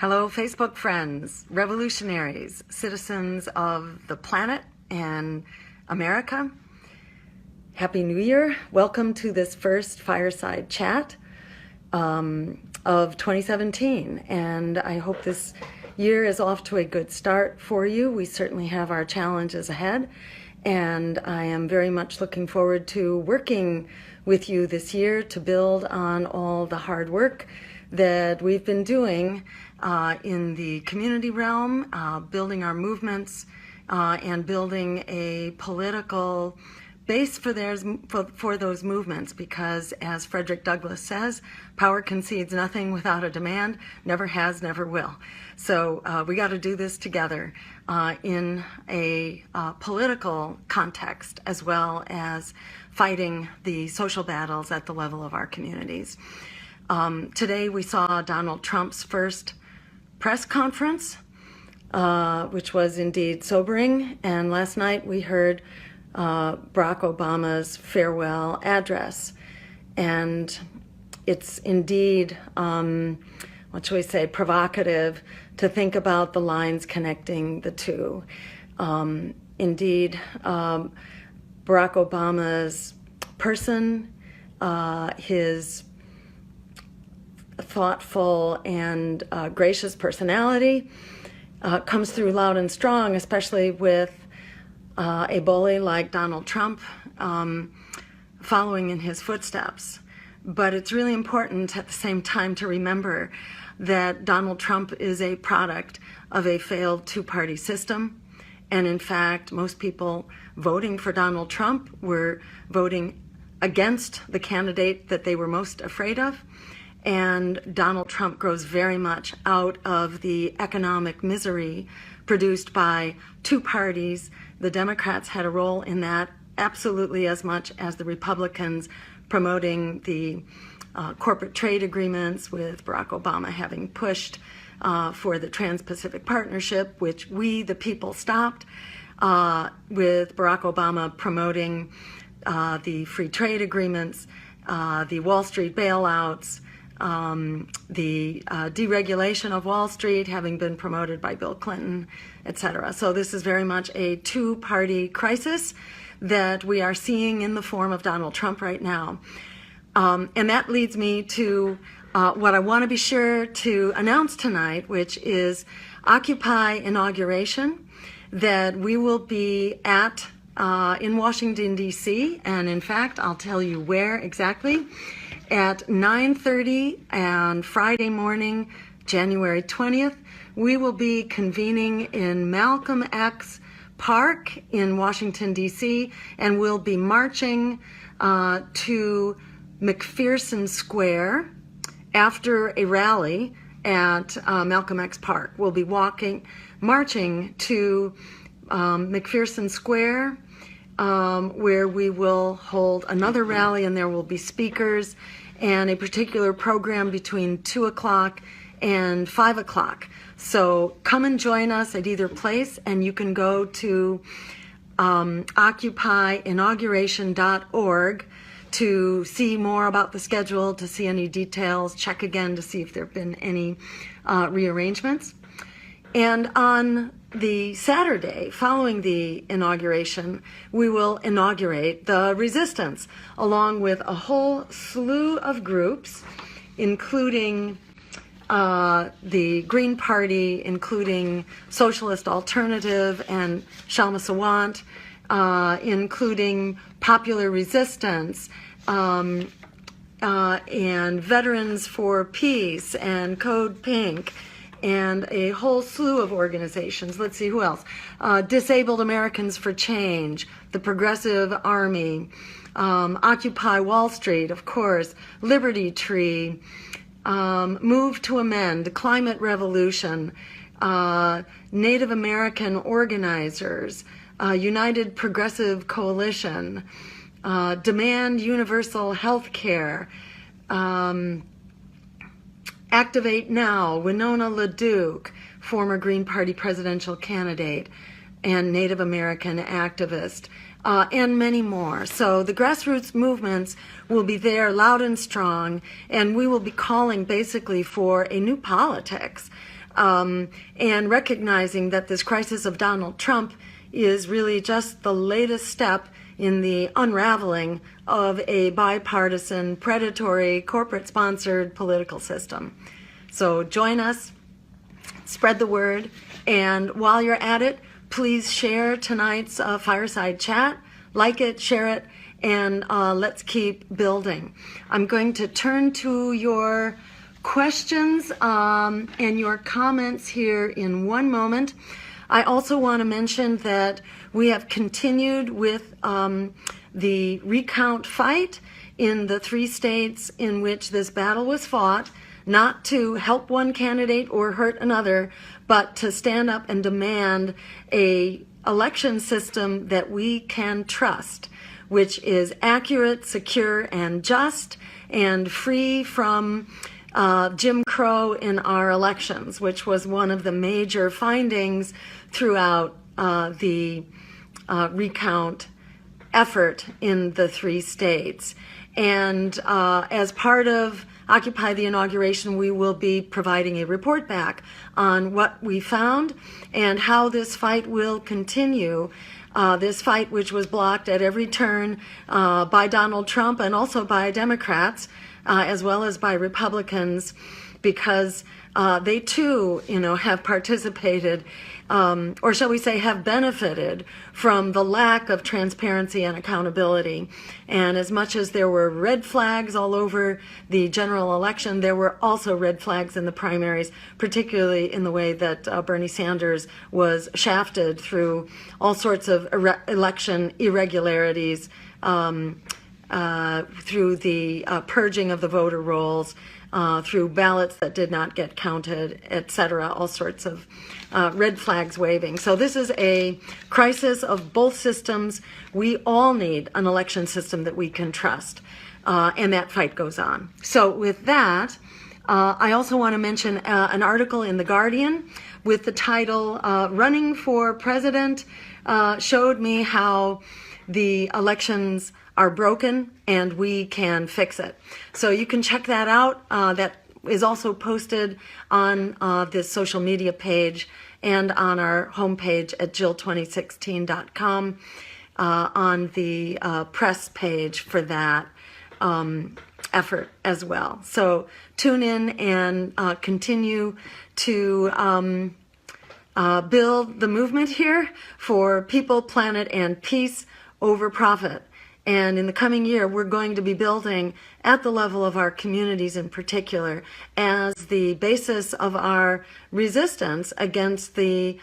Hello, Facebook friends, revolutionaries, citizens of the planet and America. Happy New Year. Welcome to this first Fireside chat of 2017. And I hope this year is off to a good start for you. We certainly have our challenges ahead. And I am very much looking forward to working with you this year to build on all the hard work that we've been doing in the community realm, building our movements and building a political base for those movements, because as Frederick Douglass says, power concedes nothing without a demand, never has, never will. So we got to do this together in a political context, as well as fighting the social battles at the level of our communities. Today we saw Donald Trump's first press conference, which was indeed sobering, and last night we heard Barack Obama's farewell address, and it's indeed, what shall we say, provocative to think about the lines connecting the two. Indeed, Barack Obama's person, his thoughtful and gracious personality comes through loud and strong, especially with a bully like Donald Trump following in his footsteps. But it's really important at the same time to remember that Donald Trump is a product of a failed two-party system. And in fact, most people voting for Donald Trump were voting against the candidate that they were most afraid of. And Donald Trump grows very much out of the economic misery produced by two parties. The Democrats had a role in that absolutely as much as the Republicans, promoting the corporate trade agreements, with Barack Obama having pushed for the Trans-Pacific Partnership, which we, the people, stopped, with Barack Obama promoting the free trade agreements, the Wall Street bailouts, the deregulation of Wall Street having been promoted by Bill Clinton, etc. So this is very much a two-party crisis that we are seeing in the form of Donald Trump right now. And that leads me to what I want to be sure to announce tonight, which is Occupy Inauguration, that we will be at in Washington, D.C., and in fact, I'll tell you where exactly. At 9:30 on Friday morning, January 20th, we will be convening in Malcolm X Park in Washington, D.C., and we'll be marching to McPherson Square after a rally at Malcolm X Park. We'll be marching to McPherson Square, where we will hold another rally, and there will be speakers and a particular program between 2 o'clock and 5 o'clock. So come and join us at either place, and you can go to occupyinauguration.org to see more about the schedule, to see any details, check again to see if there have been any rearrangements. And on the Saturday following the inauguration, we will inaugurate the resistance, along with a whole slew of groups, including the Green Party, including Socialist Alternative and Shalma Sawant, including Popular Resistance, and Veterans for Peace and Code Pink, and a whole slew of organizations. Let's see, who else? Disabled Americans for Change, the Progressive Army, Occupy Wall Street, of course, Liberty Tree, Move to Amend, Climate Revolution, Native American Organizers, United Progressive Coalition, Demand Universal Health Care, Activate Now, Winona LaDuke, former Green Party presidential candidate and Native American activist, and many more. So the grassroots movements will be there loud and strong, and we will be calling basically for a new politics and recognizing that this crisis of Donald Trump is really just the latest step in the unraveling of a bipartisan, predatory, corporate-sponsored political system. So join us, spread the word, and while you're at it, please share tonight's Fireside chat, like it, share it, and let's keep building. I'm going to turn to your questions and your comments here in one moment. I also want to mention that we have continued with the recount fight in the 3 states in which this battle was fought, not to help one candidate or hurt another, but to stand up and demand a election system that we can trust, which is accurate, secure, and just, and free from Jim Crow in our elections, which was one of the major findings throughout the recount effort in the 3 states. And as part of Occupy the Inauguration, we will be providing a report back on what we found and how this fight will continue. This fight, which was blocked at every turn by Donald Trump and also by Democrats, as well as by Republicans, because they too, have participated, or shall we say, have benefited from the lack of transparency and accountability. And as much as there were red flags all over the general election, there were also red flags in the primaries, particularly in the way that Bernie Sanders was shafted through all sorts of election irregularities, through the purging of the voter rolls, through ballots that did not get counted, etc., all sorts of red flags waving. So this is a crisis of both systems. We all need an election system that we can trust, and that fight goes on. So with that, I also want to mention an article in The Guardian with the title, Running for President Showed Me How the Elections are broken and we can fix it. So you can check that out. That is also posted on this social media page and on our homepage at Jill2016.com on the press page for that effort as well. So tune in and continue to build the movement here for people, planet, and peace over profit. And in the coming year, we're going to be building at the level of our communities in particular as the basis of our resistance against the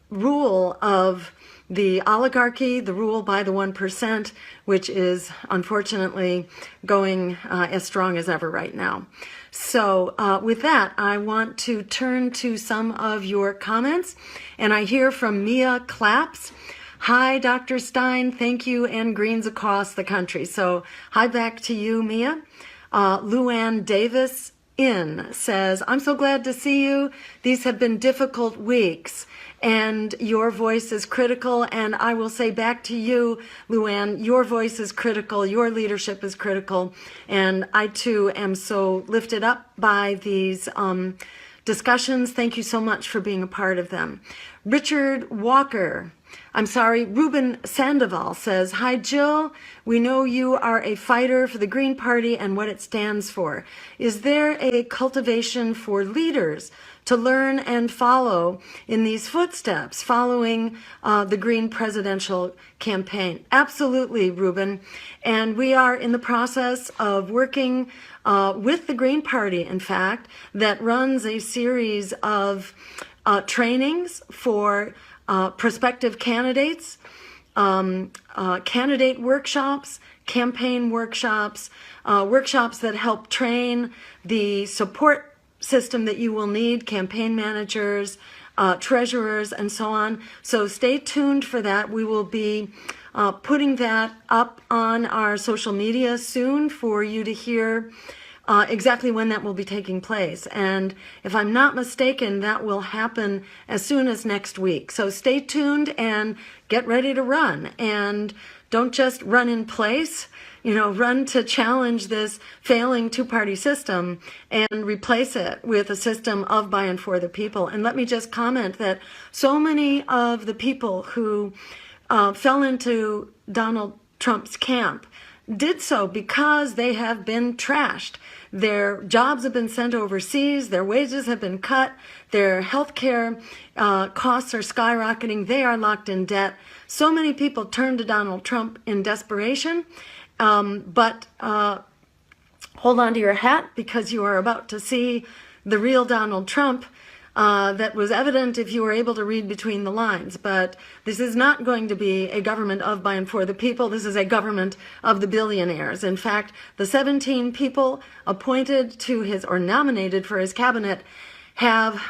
rule of the oligarchy, the rule by the 1%, which is unfortunately going as strong as ever right now. So with that, I want to turn to some of your comments. And I hear from Mia Claps. Hi, Dr. Stein, thank you, and greens across the country. So hi back to you, Mia. Luann Davis says, I'm so glad to see you. These have been difficult weeks, and your voice is critical. And I will say back to you, Luann, your voice is critical, your leadership is critical, and I too am so lifted up by these discussions. Thank you so much for being a part of them. Ruben Sandoval says, hi, Jill. We know you are a fighter for the Green Party and what it stands for. Is there a cultivation for leaders to learn and follow in these footsteps following the Green presidential campaign? Absolutely, Ruben. And we are in the process of working with the Green Party, in fact, that runs a series of trainings for prospective candidates, candidate workshops, campaign workshops, workshops that help train the support system that you will need, campaign managers, treasurers, and so on. So stay tuned for that. We will be putting that up on our social media soon for you to hear exactly when that will be taking place. And if I'm not mistaken, that will happen as soon as next week. So stay tuned and get ready to run. And don't just run in place. run to challenge this failing two-party system and replace it with a system of, by, and for the people. And let me just comment that so many of the people who fell into Donald Trump's camp did so because they have been trashed. Their jobs have been sent overseas, their wages have been cut, their health care costs are skyrocketing, they are locked in debt. So many people turned to Donald Trump in desperation, but hold on to your hat, because you are about to see the real Donald Trump that was evident if you were able to read between the lines. But this is not going to be a government of, by, and for the people. This is a government of the billionaires. In fact, the 17 people appointed to his, or nominated for his cabinet, have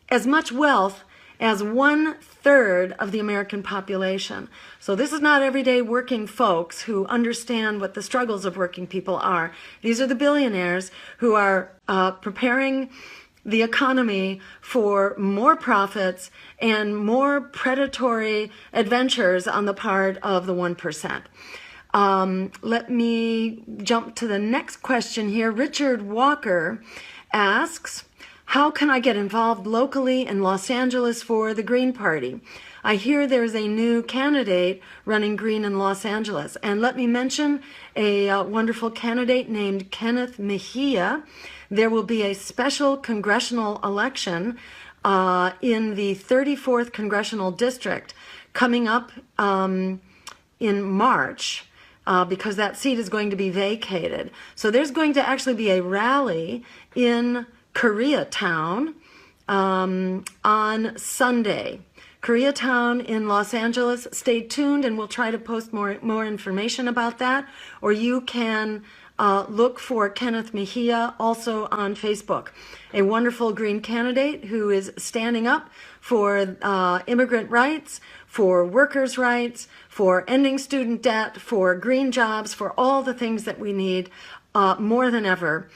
as much wealth as 1/3 of the American population. So this is not everyday working folks who understand what the struggles of working people are. These are the billionaires who are preparing the economy for more profits and more predatory adventures on the part of the 1%. Let me jump to the next question here. Richard Walker asks, how can I get involved locally in Los Angeles for the Green Party? I hear there's a new candidate running Green in Los Angeles. And let me mention a wonderful candidate named Kenneth Mejia. There will be a special congressional election in the 34th Congressional District coming up in March because that seat is going to be vacated. So there's going to actually be a rally in Koreatown on Sunday. Koreatown in Los Angeles. Stay tuned and we'll try to post more information about that. Or you can look for Kenneth Mejia also on Facebook, a wonderful Green candidate who is standing up for immigrant rights, for workers' rights, for ending student debt, for green jobs, for all the things that we need more than ever.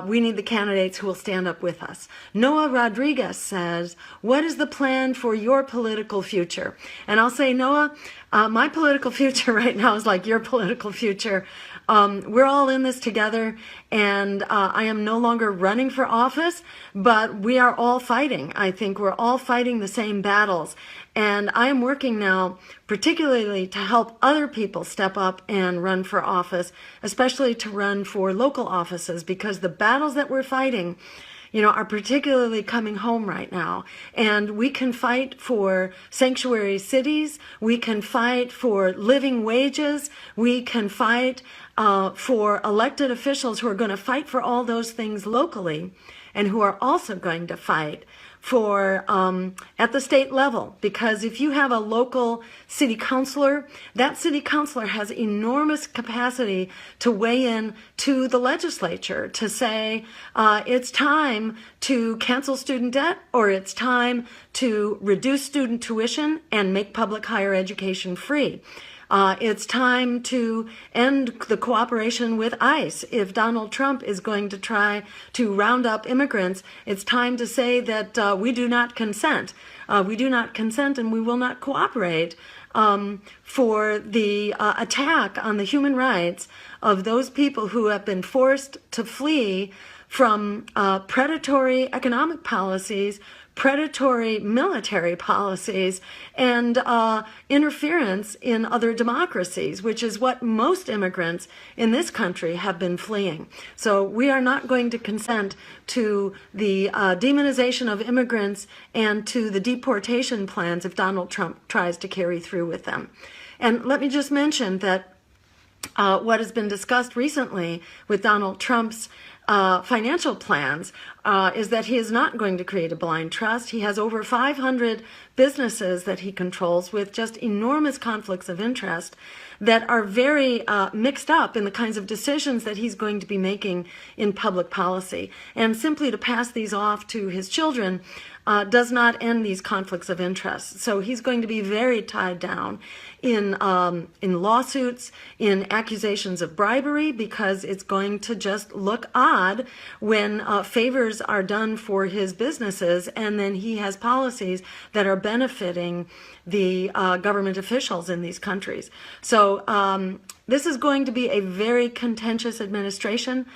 We need the candidates who will stand up with us. Noah Rodriguez says, what is the plan for your political future? And I'll say, Noah, my political future right now is like your political future. We're all in this together, and I am no longer running for office, but we are all fighting. I think we're all fighting the same battles. And I am working now particularly to help other people step up and run for office, especially to run for local offices, because the battles that we're fighting, are particularly coming home right now. And we can fight for sanctuary cities. We can fight for living wages. We can fight for elected officials who are going to fight for all those things locally, and who are also going to fight for at the state level. Because if you have a local city councilor, that city councilor has enormous capacity to weigh in to the legislature to say it's time to cancel student debt, or it's time to reduce student tuition and make public higher education free. It's time to end the cooperation with ICE. If Donald Trump is going to try to round up immigrants, it's time to say that we do not consent. We do not consent, and we will not cooperate for the attack on the human rights of those people who have been forced to flee from predatory economic policies, predatory military policies, and interference in other democracies, which is what most immigrants in this country have been fleeing. So we are not going to consent to the demonization of immigrants and to the deportation plans if Donald Trump tries to carry through with them. And let me just mention that what has been discussed recently with Donald Trump's financial plans is that he is not going to create a blind trust. He has over 500 businesses that he controls with just enormous conflicts of interest that are very mixed up in the kinds of decisions that he's going to be making in public policy. And simply to pass these off to his children does not end these conflicts of interest. So he's going to be very tied down in lawsuits, in accusations of bribery, because it's going to just look odd when favors are done for his businesses and then he has policies that are benefiting the government officials in these countries. So This is going to be a very contentious administration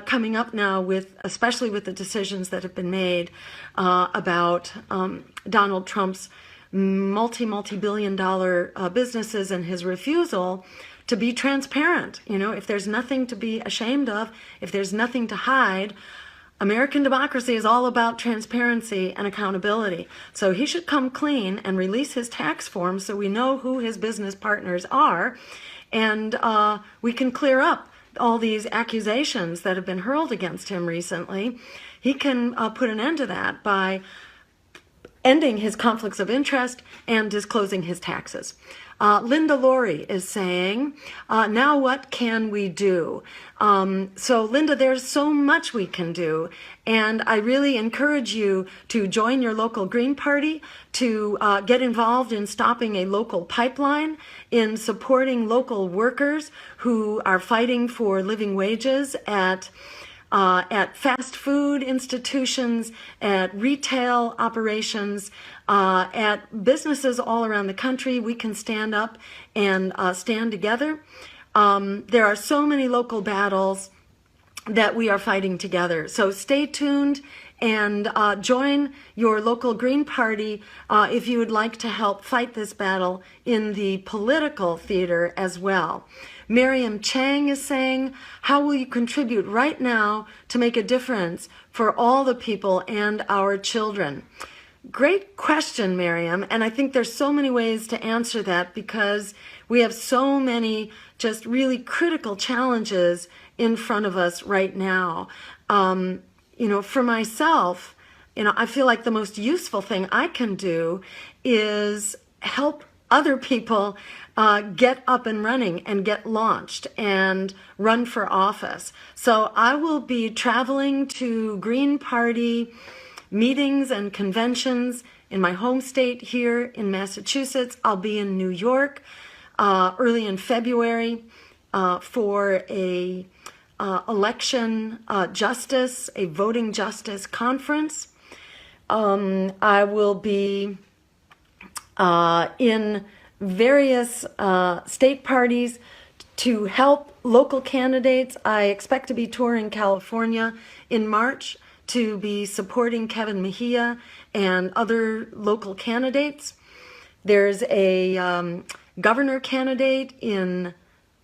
coming up now, especially with the decisions that have been made about Donald Trump's multi-billion-dollar businesses and his refusal to be transparent. You know, if there's nothing to be ashamed of, if there's nothing to hide, American democracy is all about transparency and accountability. So he should come clean and release his tax forms so we know who his business partners are, and we can clear up all these accusations that have been hurled against him recently. He can put an end to that by ending his conflicts of interest and disclosing his taxes. Linda Laurie is saying, now what can we do? So Linda, there's so much we can do, and I really encourage you to join your local Green Party, to get involved in stopping a local pipeline, in supporting local workers who are fighting for living wages at fast food institutions, at retail operations, at businesses all around the country. We can stand up and stand together. There are so many local battles that we are fighting together. So stay tuned and join your local Green Party if you would like to help fight this battle in the political theater as well. Miriam Chang is saying, how will you contribute right now to make a difference for all the people and our children? Great question, Miriam, and I think there's so many ways to answer that because we have so many just really critical challenges in front of us right now. You know, for myself, you know, I feel like the most useful thing I can do is help other people get up and running and get launched and run for office. So I will be traveling to Green Party meetings and conventions in my home state here in Massachusetts. I'll be in New York early in February for a election justice, a voting justice conference. I will be in various state parties to help local candidates. I expect to be touring California in March to be supporting Kevin Mejia and other local candidates. There's a governor candidate in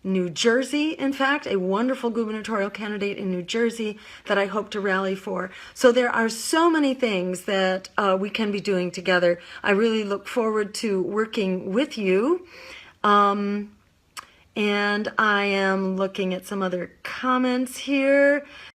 New Jersey, in fact, a wonderful gubernatorial candidate in New Jersey that I hope to rally for. So there are so many things that we can be doing together. I really look forward to working with you. And I am looking at some other comments here.